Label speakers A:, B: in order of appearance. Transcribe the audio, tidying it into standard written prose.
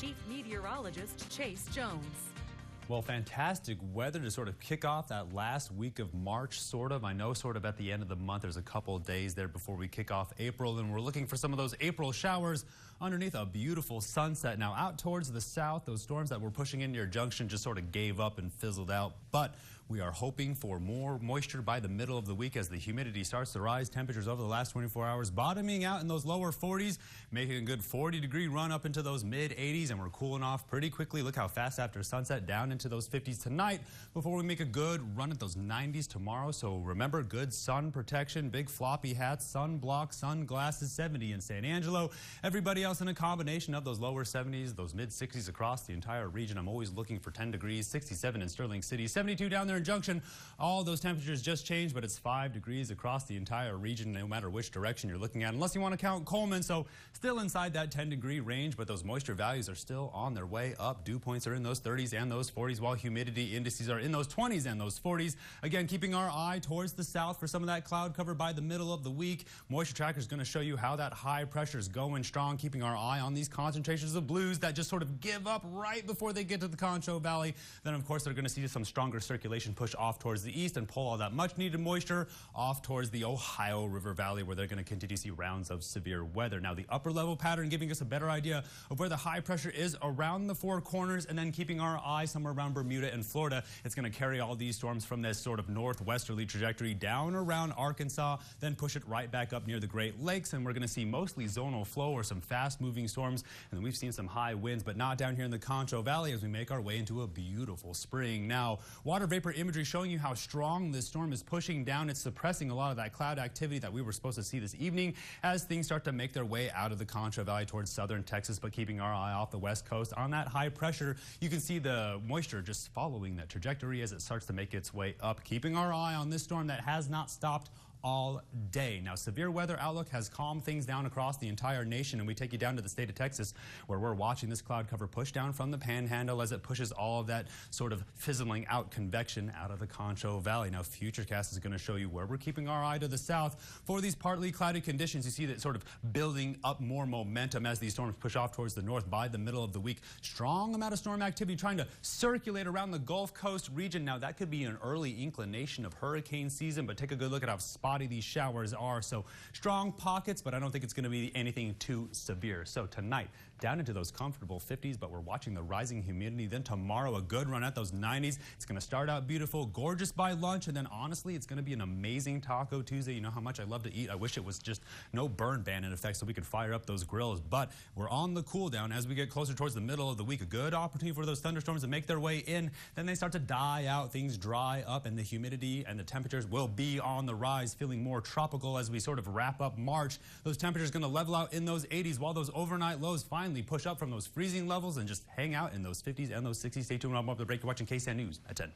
A: Chief Meteorologist Chase Jones.
B: Well, fantastic weather to sort of kick off that last week of March, sort of. I know sort of at the end of the month, there's a couple of days there before we kick off April, and we're looking for some of those April showers underneath a beautiful sunset. Now, out towards the south, those storms that were pushing into your junction just sort of gave up and fizzled out, but we are hoping for more moisture by the middle of the week as the humidity starts to rise. Temperatures over the last 24 hours bottoming out in those lower 40s, making a good 40-degree run up into those mid-80s, and we're cooling off pretty quickly. Look how fast after sunset down into those 50s tonight before we make a good run at those 90s tomorrow. So remember, good sun protection, big floppy hats, sunblock, sunglasses. 70 in San Angelo. Everybody else in a combination of those lower 70s, those mid-60s across the entire region. I'm always looking for 10 degrees, 67 in Sterling City, 72 down there in Junction. All those temperatures just changed, but it's 5 degrees across the entire region, no matter which direction you're looking at, unless you want to count Coleman. So still inside that 10-degree range, but those moisture values are still on their way up. Dew points are in those 30s and those 40s, while humidity indices are in those 20s and those 40s. Again, keeping our eye towards the south for some of that cloud cover by the middle of the week. Moisture tracker is going to show you how that high pressure is going strong, keeping our eye on these concentrations of blues that just sort of give up right before they get to the Concho Valley. Then, of course, they're going to see some stronger circulation push off towards the east and pull all that much-needed moisture off towards the Ohio River Valley, where they're going to continue to see rounds of severe weather. Now, the upper-level pattern giving us a better idea of where the high pressure is around the four corners, and then keeping our eye somewhere around Bermuda and Florida. It's going to carry all these storms from this sort of northwesterly trajectory down around Arkansas, then push it right back up near the Great Lakes, and we're going to see mostly zonal flow or some fast-moving storms, and we've seen some high winds, but not down here in the Concho Valley as we make our way into a beautiful spring. Now, water vapor imagery showing you how strong this storm is pushing down. It's suppressing a lot of that cloud activity that we were supposed to see this evening as things start to make their way out of the Concho Valley towards southern Texas, but keeping our eye off the west coast on that high pressure. You can see the moisture just following that trajectory as it starts to make its way up, keeping our eye on this storm that has not stopped all day. Now, severe weather outlook has calmed things down across the entire nation, and we take you down to the state of Texas, where we're watching this cloud cover push down from the panhandle as it pushes all of that sort of fizzling out convection out of the Concho Valley. Now, Futurecast is going to show you where we're keeping our eye to the south for these partly cloudy conditions. You see that sort of building up more momentum as these storms push off towards the north by the middle of the week. Strong amount of storm activity trying to circulate around the Gulf Coast region. Now, that could be an early inclination of hurricane season, but take a good look at how spotty these showers are. So strong pockets, but I don't think it's going to be anything too severe. So tonight, down into those comfortable 50s, but we're watching the rising humidity. Then tomorrow, a good run at those 90s. It's going to start out beautiful, gorgeous by lunch, and then honestly, it's going to be an amazing Taco Tuesday. You know how much I love to eat. I wish it was just no burn ban in effect so we could fire up those grills, but we're on the cool down as we get closer towards the middle of the week. A good opportunity for those thunderstorms to make their way in. Then they start to die out, things dry up, and the humidity and the temperatures will be on the rise, feeling more tropical as we sort of wrap up March. Those temperatures going to level out in those 80s, while those overnight lows finally push up from those freezing levels and just hang out in those 50s and those 60s. Stay tuned. I'm up the break. You're watching KSAN News at 10.